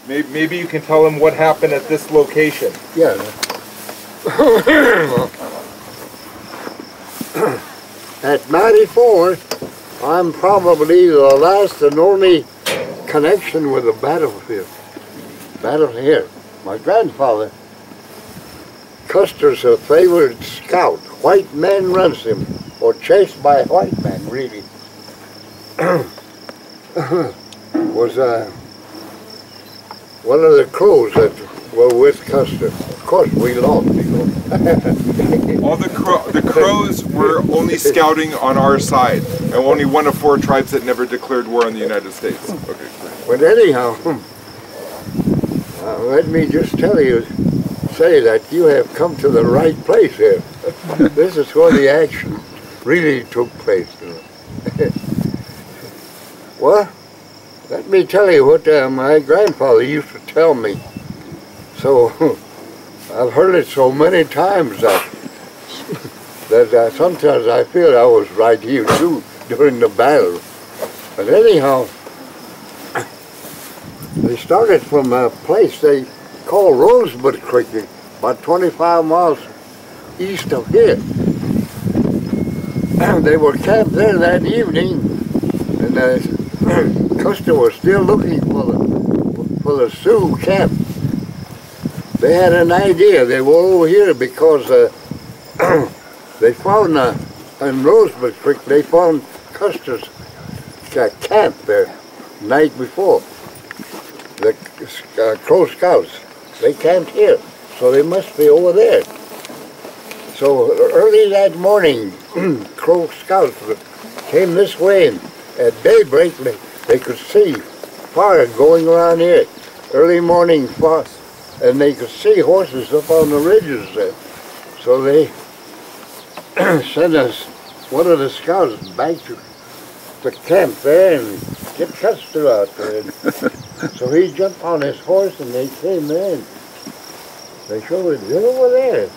Maybe you can tell him what happened at this location. Yeah. At 94, I'm probably the last and only connection with a battlefield. Battle here. My grandfather, Custer's a favorite scout. White man runs him, or chased by a white man, really. Was one of the Crows that were with Custer. Of course, we lost. All the Crows were only scouting on our side, and only one of 4 tribes that never declared war on the United States. Okay. But anyhow, let me just say that you have come to the right place here. This is where the action really took place. Well, let me tell you what my grandfather used to tell me. So, I've heard it so many times that sometimes I feel I was right here too during the battle. But anyhow, they started from a place they call Rosebud Creek, about 25 miles east of here. They were camped there that evening, and Custer was still looking for the Sioux camp. They had an idea. They were over here because they found in Rosebud Creek, they found Custer's camp there the night before. The Crow Scouts, they camped here, so they must be over there. So early that morning, Crow Scouts came this way, and at daybreak they could see fire going around here. Early morning fire, and they could see horses up on the ridges there. So they sent one of the scouts back to the camp there and get Custer out there. So he jumped on his horse and they came in. They showed him, they're over there.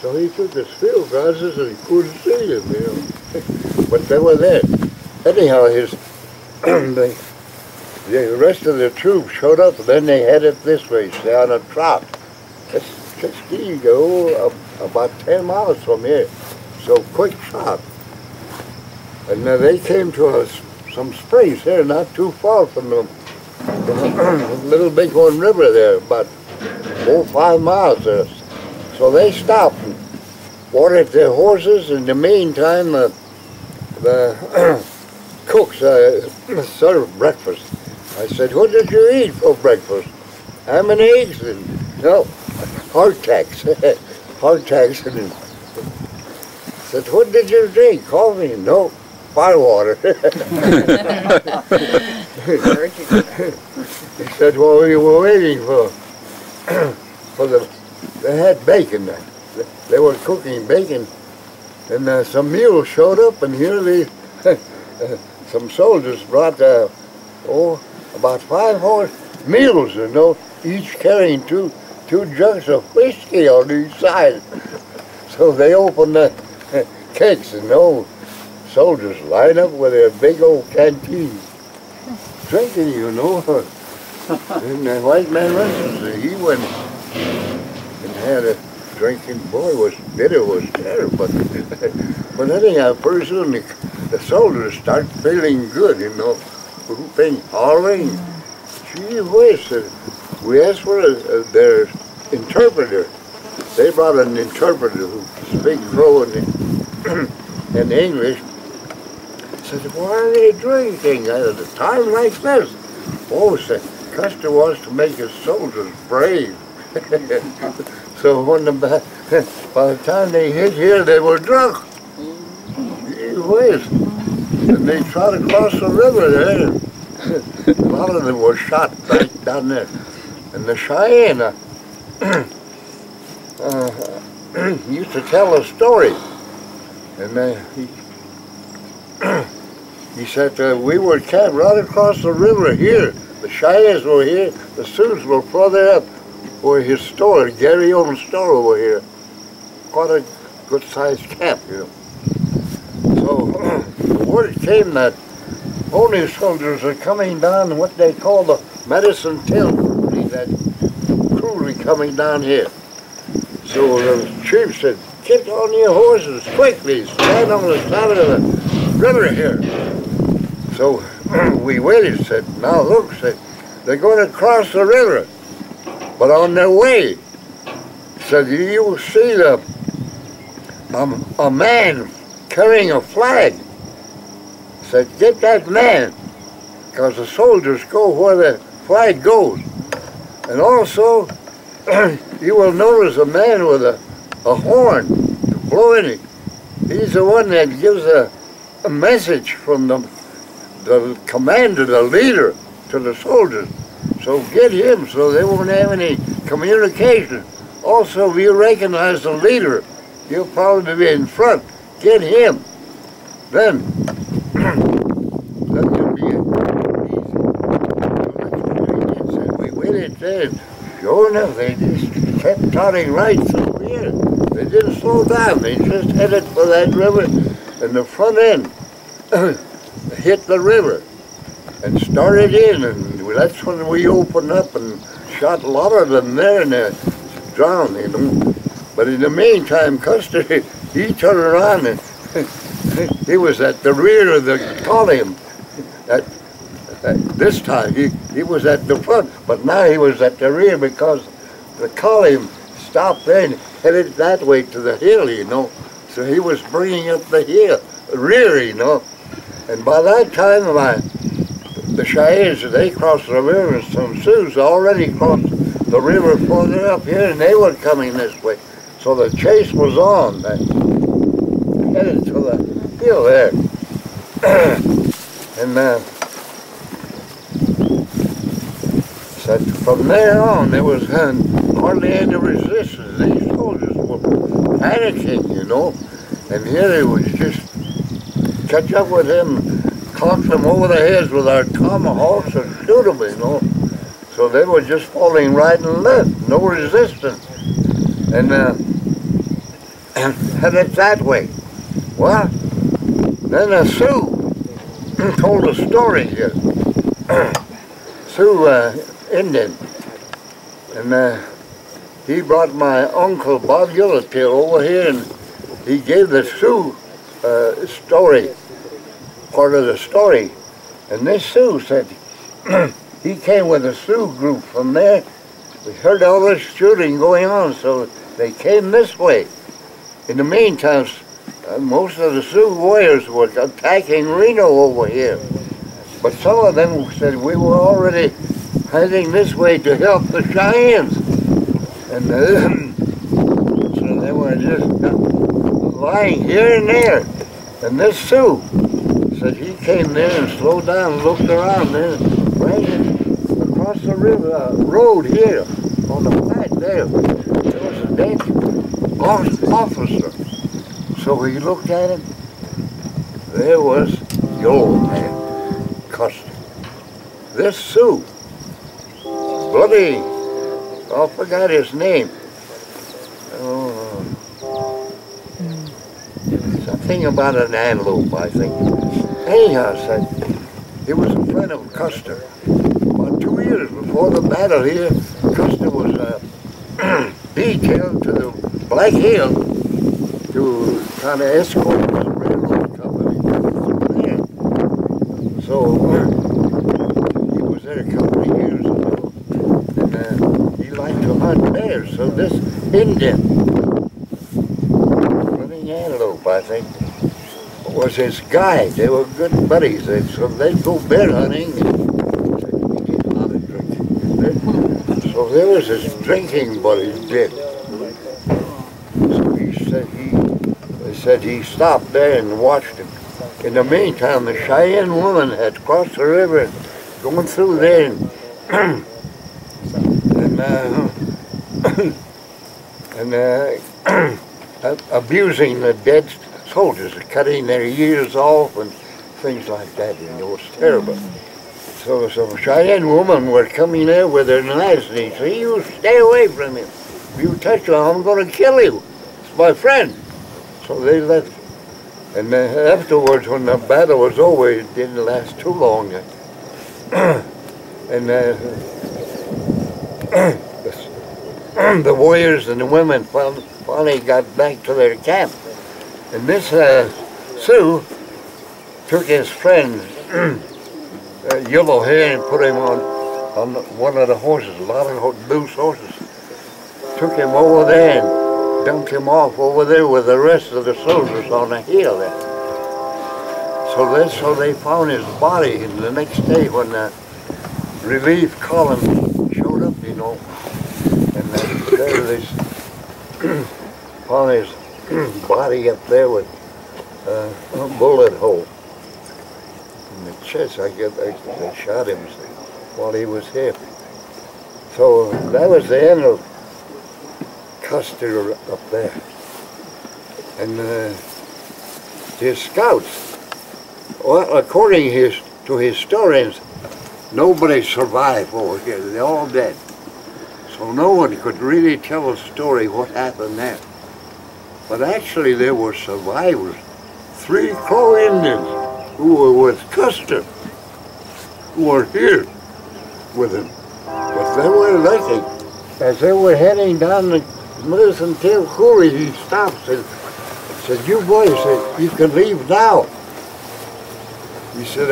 So he took his field glasses and he couldn't see them, But they were there. Anyhow, the rest of the troops showed up and then they headed this way, stay on a trot. Tuskegee, about 10 miles from here. So quick shot. And they came to some springs here, not too far from the Little Bighorn River there, about 4 or 5 miles there. So they stopped and watered their horses. In the meantime, the cooks served breakfast. I said, "What did you eat for breakfast?" "Ham and eggs and hardtacks." Hardtacks. And said, "What did you drink? Coffee?" "No, firewater." He said, "Well, we were waiting for they had bacon. They were cooking bacon, and some mules showed up, and here some soldiers brought about 5 horse mules, each carrying two jugs of whiskey on each side. So they opened the kegs, and soldiers lined up with their big old canteens, drinking, And the white man he went and had a drinking. Boy, was terrible. But anyhow, pretty soon the soldiers start feeling good, whooping, hollering. Gee whiz, we asked for their interpreter. They brought an interpreter who speaks Crow and English. Said, "Why are they drinking at a time like this?" "Oh," said, "Custer wants to make his soldiers brave." So by the time they hit here, they were drunk. Gee whiz. And they tried to cross the river there. A lot of them were shot back down there. And the Cheyenne used to tell a story. And he said, we were camped right across the river here. The Cheyennes were here, the Sioux were further up where his store, Gary Owen's store over here. Quite a good-sized camp, So the word came that pony soldiers are coming down what they call the Medicine Tail Creek. that cruelly coming down here. So the chief said, "Get on your horses quickly, stand on the side of the river here." So we waited, said, "Now look," said, "they're going to cross the river, but on their way," said, "you will see a man carrying a flag." Said, "Get that man, because the soldiers go where the flag goes. And also, you will notice a man with a horn blowing it. He's the one that gives a message from the commander, the leader, to the soldiers. So get him so they won't have any communication. Also, if you recognize the leader, he'll probably be in front. Get him. Then you'll be easy." So we waited there. Sure enough, they just kept trotting right through here. They didn't slow down. They just headed for that river, and the front end hit the river and started in, and that's when we opened up and shot a lot of them there, and they drowned, you know. But in the meantime, Custer, he turned around and he was at the rear of the column. This time he was at the front, but now he was at the rear because the column stopped there and headed that way to the hill, you know. So he was bringing up the hill, rear, you know. And by that time, the Cheyennes, they crossed the river, and some Sioux already crossed the river further up here, and they were coming this way. So the chase was on, headed to the hill there. And so from there on, there was hardly any resistance. These soldiers were panicking, you know, and here they would just catch up with him, clock them over the heads with our tomahawks and shoot them, you know. So they were just falling right and left, no resistance. And headed that way. Well, then a Sioux told a story here. Sioux Indian. And he brought my uncle Bob Yellowtail over here, and he gave the Sioux story, part of the story. And this Sioux said, he came with a Sioux group from there. We heard all this shooting going on, so they came this way. In the meantime, most of the Sioux warriors were attacking Reno over here. But some of them said we were already heading this way to help the Cheyennes. And so they were just lying here and there. And this Sioux said he came there and slowed down and looked around there, ran across the river, road here, on the flat there. There was a dead officer. So he looked at him. There was the old man, Custer. This Sioux, bloody, I forgot his name. Something about an antelope, I think. Anyhow, said he was a friend of Custer. About 2 years before the battle here, Custer was detailed to the Black Hill to kind of escort the railroad company from there. So he was there a couple of years ago, and he liked to hunt bears. So this Indian, running antelope, I think, was his guide. They were good buddies. So they'd go bear hunting. And he did a lot of drinking. So there was this drinking buddy did. So they said he stopped there and watched him. In the meantime, the Cheyenne woman had crossed the river and going through there and abusing the dead soldiers, cutting their ears off and things like that, and it was terrible. So some Cheyenne women were coming there with their knives, and he said, "You stay away from him. If you touch him, I'm going to kill you. It's my friend." So they left. And afterwards, when the battle was over, it didn't last too long. And the warriors and the women finally got back to their camp. And this Sioux took his friend, yellow hair, and put him on one of the horses, a lot of loose horses. Took him over there and dumped him off over there with the rest of the soldiers on the hill there. So that's how they found his body. And the next day when the relief column showed up, you know, and there they found his body up there with a bullet hole in the chest. I guess they shot him while he was here. So that was the end of Custer up there. And his scouts, well, according to historians, nobody survived over here. They're all dead. So no one could really tell a story what happened there. But actually there were survivors. 3 Crow Indians who were with Custer, who were here with him. But they were lucky. As they were heading down the Medicine Tail Coulee, he stopped and said, "You boys, you can leave now." He said,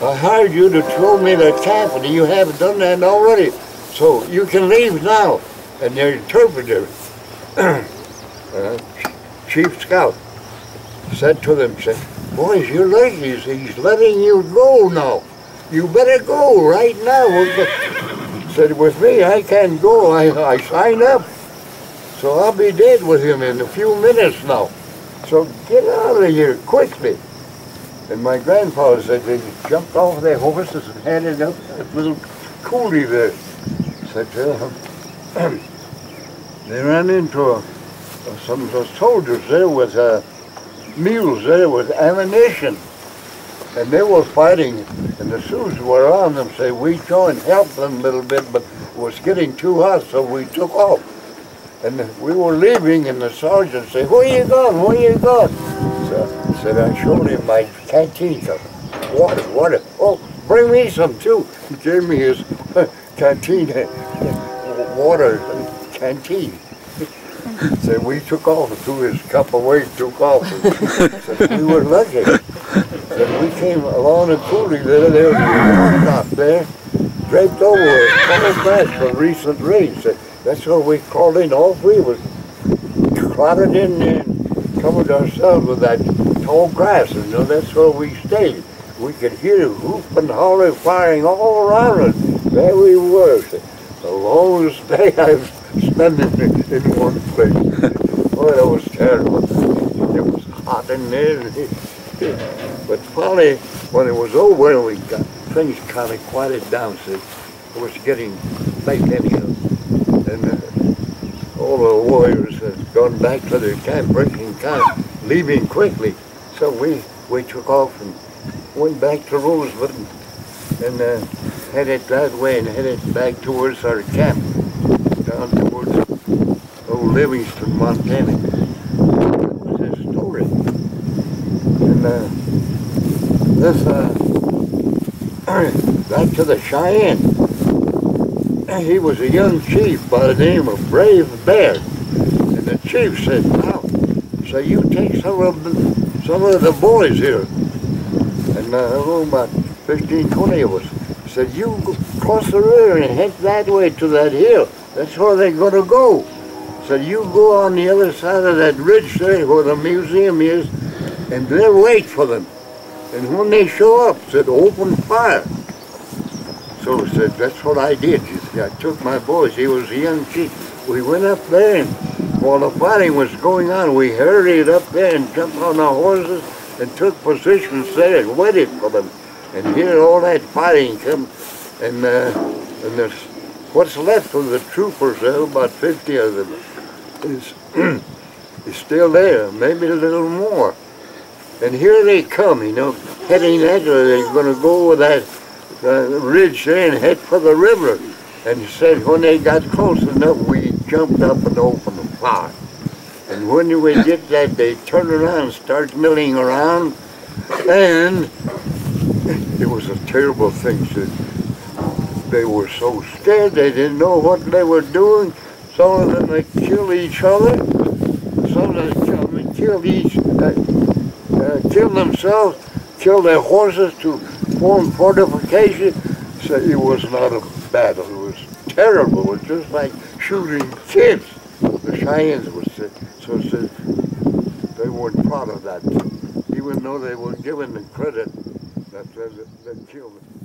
I hired you to show me the camp, and you haven't done that already. So you can leave now. And their interpreter, Chief Scout, said to them, said, "Boys, you're late. He's letting you go now. You better go right now." Said, "With me, I can't go. I signed up. So I'll be dead with him in a few minutes now. So get out of here quickly." And my grandfather said they jumped off their horses and headed up that little coulee there. Said, they ran into some of the soldiers there with mules there with ammunition. And they were fighting, and the Sioux were on them. Say, we tried and helped them a little bit, but it was getting too hot, so we took off. And we were leaving, and the sergeant said, "Where you going? Where you going?" So I said, I showed him my canteen cup. Water. "Oh, bring me some too." He gave me his canteen, water canteen. Said we took off, threw his cup away, took off. Said we were lucky. Said we came along the coulee there was a top there, draped over with tall grass from recent rain. Said that's where we crawled in. All 3 was clotted in there and covered ourselves with that tall grass, and that's where we stayed. We could hear whoop and holler firing all around us. There we were. The longest day I've spent in one place. Boy, that was terrible. It was hot in there. But finally, when it was over, we got things kind of quieted down. So it was getting late anyhow. And all the warriors had gone back to their camp, breaking camp, leaving quickly. So we took off and went back to Rosewood and headed that way and headed back towards our camp, down towards old Livingston, Montana. That was his story. And this, back to the Cheyenne. He was a young chief by the name of Brave Bear. And the chief said, "Now, so you take some of the boys here." And about 15, 20 of us. Said, "You cross the river and head that way to that hill. That's where they're going to go." Said, "You go on the other side of that ridge there where the museum is, and they'll wait for them. And when they show up," said, "open fire." So said, that's what I did. I took my boys. He was a young chief. We went up there, and while the fighting was going on, we hurried up there and jumped on our horses and took positions there and waited for them. And here all that fighting come, and there's what's left of the troopers there, about 50 of them, is still there, maybe a little more. And here they come, heading that way. They're going to go over that ridge there and head for the river. And he said when they got close enough, we jumped up and opened the fire. And when we did that, they turned around and started milling around, and it was a terrible thing. they were so scared they didn't know what they were doing. Some of them they killed each other. Some of them killed themselves, killed their horses to form fortification. So it was not a battle. It was terrible. It was just like shooting kids. The Cheyennes would say. So they weren't proud of that, even though they were given the credit that they killed them.